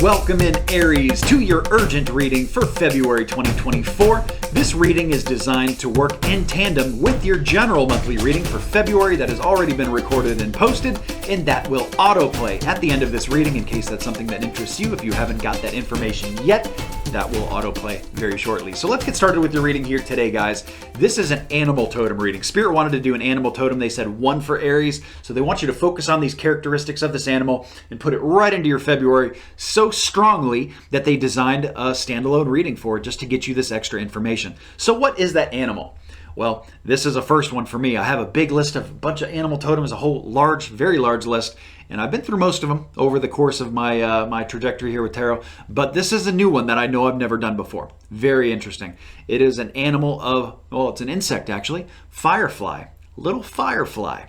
Welcome in, Aries, to your urgent reading for February 2024. This reading is designed to work in tandem with your general monthly reading for February that has already been recorded and posted, and that will autoplay at the end of this reading in case that's something that interests you. If you haven't got that information yet, that will autoplay very shortly. So let's get started with your reading here today, guys. This is an animal totem reading. Spirit wanted to do an animal totem. They said one for Aries. So they want you to focus on these characteristics of this animal and put it right into your February so strongly that they designed a standalone reading for it just to get you this extra information. So what is that animal? Well, this is a first one for me. I have a big list of a bunch of animal totems, a whole large, very large list, and I've been through most of them over the course of my my trajectory here with tarot. But this is a new one that I know I've never done before. Very interesting. It is an animal of, well, it's an insect actually, firefly, little firefly.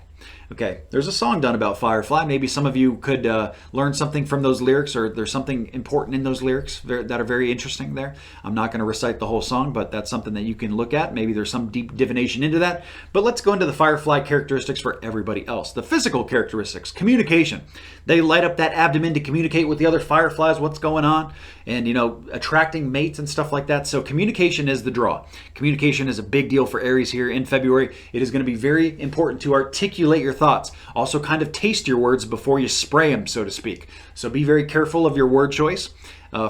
Okay, there's a song done about firefly. Maybe some of you could learn something from those lyrics, or there's something important in those lyrics that are very interesting there. I'm not going to recite the whole song, but that's something that you can look at. Maybe there's some deep divination into that. But let's go into the firefly characteristics for everybody else. The physical characteristics, communication. They light up that abdomen to communicate with the other fireflies what's going on, and, you know, attracting mates and stuff like that. So communication is the draw. Communication is a big deal for Aries here in February. It is going to be very important to articulate your thoughts. Also kind of taste your words before you spray them, so to speak. So be very careful of your word choice.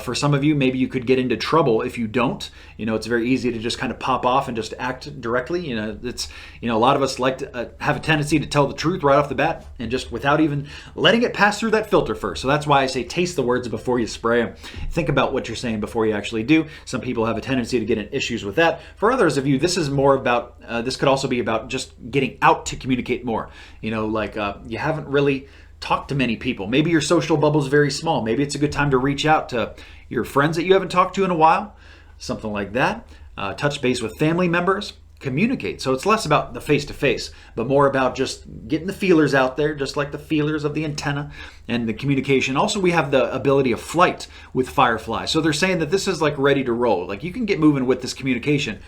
For some of you, maybe you could get into trouble if you don't. You know, it's very easy to just kind of pop off and just act directly. You know, it's, you know, a lot of us like to have a tendency to tell the truth right off the bat and just without even letting it pass through that filter first. So that's why I say taste the words before you spray them. Think about what you're saying before you actually do. Some people have a tendency to get in issues with that. For others of you, this is more about, this could also be about just getting out to communicate more. You know, like you haven't really talk to many people. Maybe your social bubble is very small. Maybe it's a good time to reach out to your friends that you haven't talked to in a while. Something like that. Touch base with family members. Communicate. So it's less about the face-to-face, but more about just getting the feelers out there, just like the feelers of the antenna and the communication. Also, we have the ability of flight with firefly. So they're saying that this is like ready to roll. Like you can get moving with this communication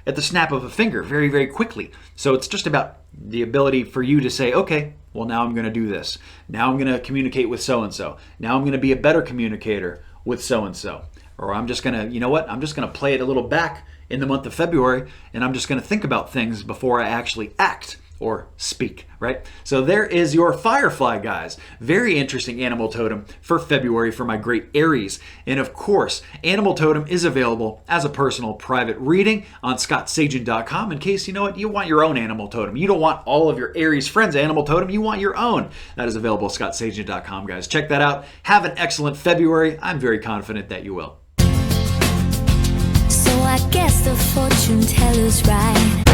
at the snap of a finger very, very quickly. So it's just about the ability for you to say, okay, well, now I'm going to do this. Now I'm going to communicate with so-and-so. Now I'm going to be a better communicator with so-and-so. Or I'm just going to, you know what? I'm just going to play it a little back in the month of February, and I'm just going to think about things before I actually act or speak, right? So there is your firefly, guys. Very interesting animal totem for February for my great Aries. And of course, animal totem is available as a personal private reading on scottsagent.com in case, you know what, you want your own animal totem. You don't want all of your Aries friends' animal totem. You want your own. That is available at scottsagent.com, guys. Check that out. Have an excellent February. I'm very confident that you will. So I guess the fortune teller's right.